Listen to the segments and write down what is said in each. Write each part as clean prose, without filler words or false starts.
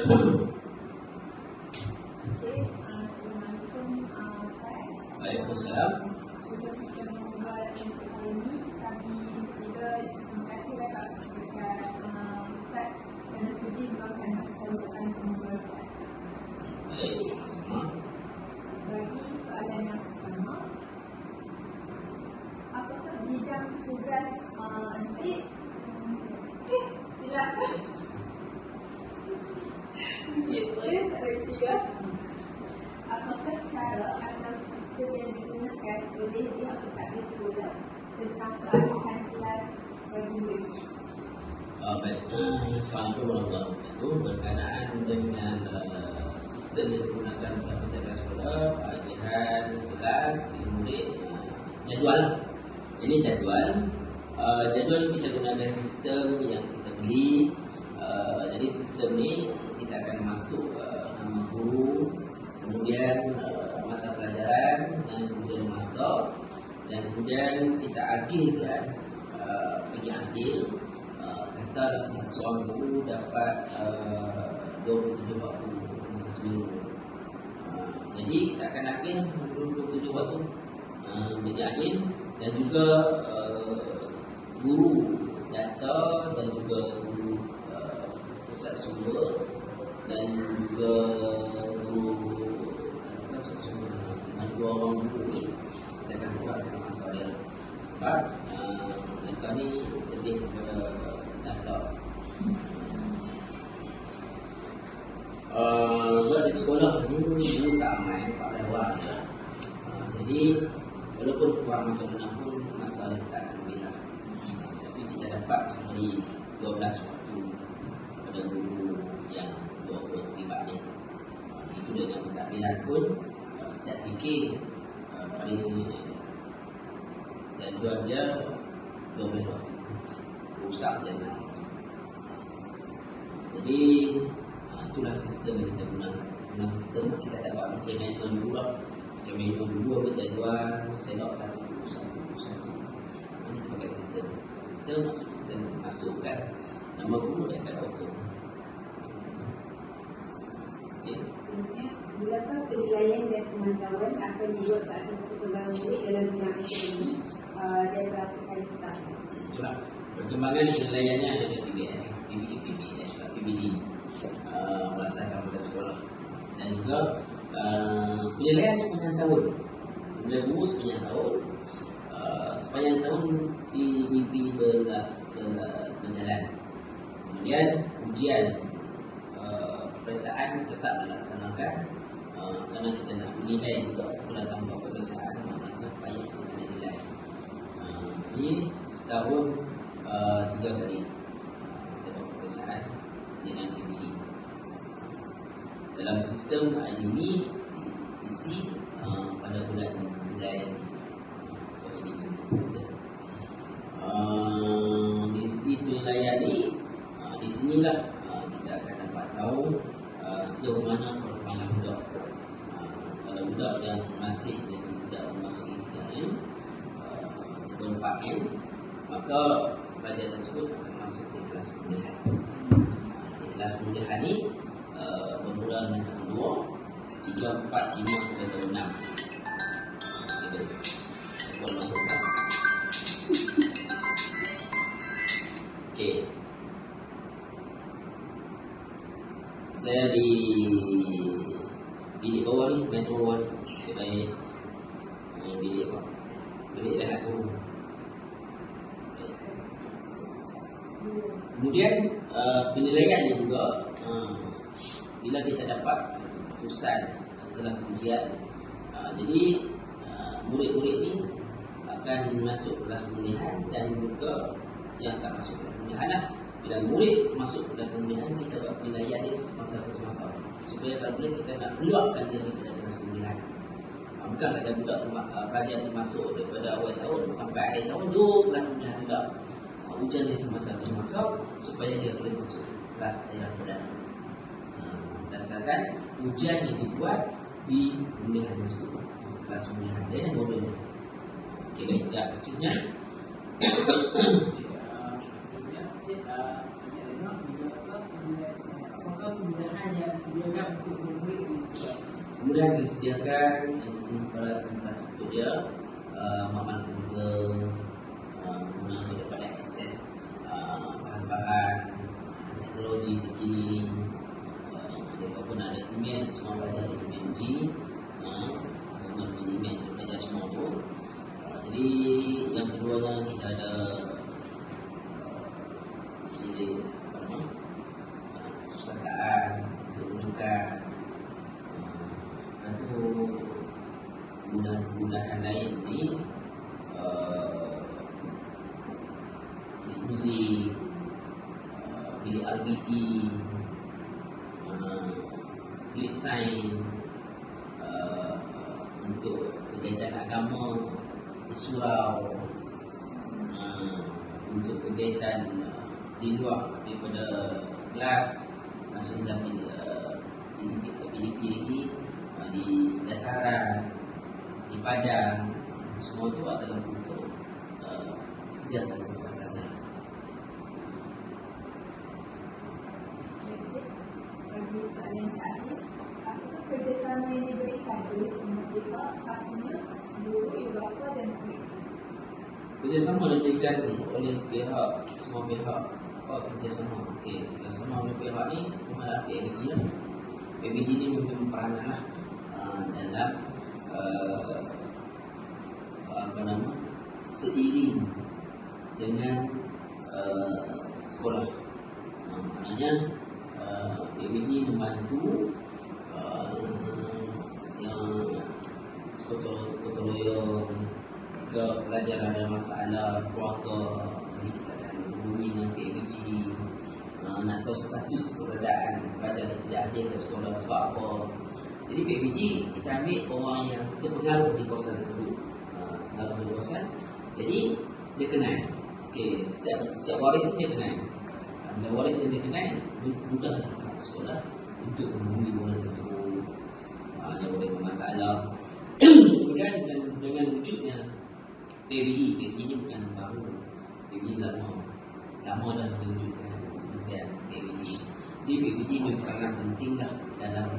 Assalamualaikum Ustaz. Waalaikumsalam. Sebelum kita membuat untuk hari ini, kami juga terima kasih dekat Ustaz kerana sudi meluangkan masa untuk kami mengumpul Ustaz. Baik, sama-sama. Bagi soalan yang pertama, apakah bidang tugas Encik? Silap. Soalan ketiga, apakah cara atau sistem yang digunakan oleh pihak pentadbir sekolah tentang kealihan kelas bagi murid? Baik, Assalamualaikum warahmatullahi wabarakatuh. Berkenaan dengan sistem yang digunakan oleh pentadbir sekolah, kealihan kelas bagi murid, jadual. Ini jadual. Jadual kita gunakan sistem yang kita beli. Jadi sistem ni kita akan masuk nama guru, kemudian mata pelajaran, dan kemudian masa, dan kemudian kita agihkan bagi adil. Kata seorang guru dapat 27 waktu masa seminggu. Jadi kita akan agih 27 waktu bagi adil, dan juga guru data dan juga guru pusat sumber dan juga guru pusat sumber. Dua orang guru ni kita akan buatkan masa dia, sebab mereka ni lebih kepada data. Buat di sekolah ni guru tak ramai, 4 lewat je. Jadi walaupun kurang macam mana pun masa dia tak kelebihan. Tapi kita dapat memberi 12 waktu kepada guru yang 20 terlibat ni. Itu dengan pentadbiran pun setiap fikir paling dan tuan dia 12 waktu rusak je lah. Jadi itulah sistem yang kita gunakan. Dalam sistem kita tak buat macam management dulu lah. Macam management dulu apa jadual, selok satu. Ini kita pakai sistem. Sistem maksud kita masukkan nama guru dan akan auto. Bilakah penilaian dan pemantauan akan dibuat ke atas perkembangan murid dalam bidang ekonomi dan berapa kali setahun? Itulah perkembangan penilaiannya ada PBS, PBD, merasakan pada sekolah, dan juga penilaian sepanjang tahun. Bila guru sepanjang tahun, sepanjang tahun TDP berjalan. Kemudian ujian peperiksaan tetap dilaksanakan, kerana kita nak menilai juga pula tanpa peperiksaan, maknanya payah kita nilai. Jadi setahun 3 kali kita buat peperiksaan dengan PBD. Dalam sistem ini isi pada bulan Julai ini sistem. Di segi penilaian ni, di sinilah kita akan dapat tahu sejauh mana perkembangan budak. Kalau budak yang masih jadi tidak memasuki 3M ataupun 4M, maka pelajar tersebut akan masuk di kelas pemulihan. Kelas pemulihan ni bermula dengan tahun 2, 3, 4, 5 sampai tahun 6. Tuan masuk tak? Okey. Saya di bilik bawah ni, metro bawah ni. Saya bilik apa? Bilik rehat guru. Kemudian penilaian ni juga bila kita dapat keputusan setelah ujian, jadi murid-murid ni akan masuk kelas pemulihan, dan juga yang tak masuk kelas pemulihan lah. Bila murid masuk kelas pemulihan, kita buat penilaian ni semasa supaya kalau boleh kita nak keluarkan dia daripada kelas pemulihan. Bukan kata budak tu, pelajar tu masuk daripada awal tahun sampai akhir tahun duduk kelas pemulihan juga. Ujian ni semasa supaya dia boleh masuk kelas daerah perdana. Berdasarkan ujian yang dibuat di pemulihan tersebut, masuk kelas pemulihan dia dan modul ni. Okey, baik, dah seterusnya. Apakah penggunaan yang sediakan untuk murid di sekolah. Kemudian disediakan kepada tempat untuk dia makan komputer, untuk dapat akses bahan-bahan teknologi terkini. Mereka pun ada email, semua belajar di email G, email belajar semua tu. Jadi yang keduanya kita ada perpustakaan untuk rujukan, itu kemudahan lain ni muzik, bilik RBT, bilik sains, untuk kegiatan agama, surau, untuk kegiatan di luar daripada kelas, masa dalam bilik-bilik di dataran, di padang, semua itu adalah untuk disediakan kepada pelajar. Bagi soalan terakhir, apakah kerjasama yang diberikan oleh semua pihak, khasnya guru, ibu bapa dan murid? Kerjasama diberikan oleh pihak, semua pihak. Apa kerjasama? Okey, kerjasama oleh pihak ni adalah PABG lah. PABG ni memberi peranan lah dalam seiring dengan sekolah. Maknanya PABG membantu yang sekotong royong ke pelajar ada masalah keluarga, jadi kita akan hubungi dengan PABG, nak tahu status keberadaan pelajar yang tidak hadir ke sekolah sebab apa. Jadi PABG kita ambil orang yang terpengaruh di kawasan tersebut, terpengaruh di kawasan, jadi dia kenal. Okey, setiap waris dia kenal. Dan waris yang dia kenal mudah ke sekolah untuk menghubungi orang tersebut yang boleh bermasalah. Kemudian dengan wujudnya PABG ni bukan baru, PABG lama dah diwujudkan Kementerian PABG. Jadi PABG berperan penting lah dalam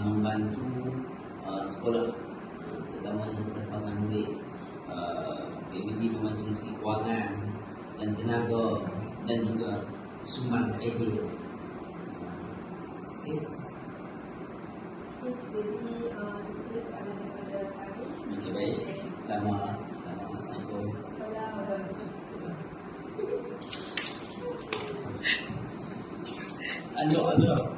membantu sekolah, terutama penerbangan murid. PABG membantu segi kewangan dan tenaga dan juga sumbang idea. Okay. Jadi itu soalan daripada kami. Okey, baik. Assalamualaikum. Kalau Alo.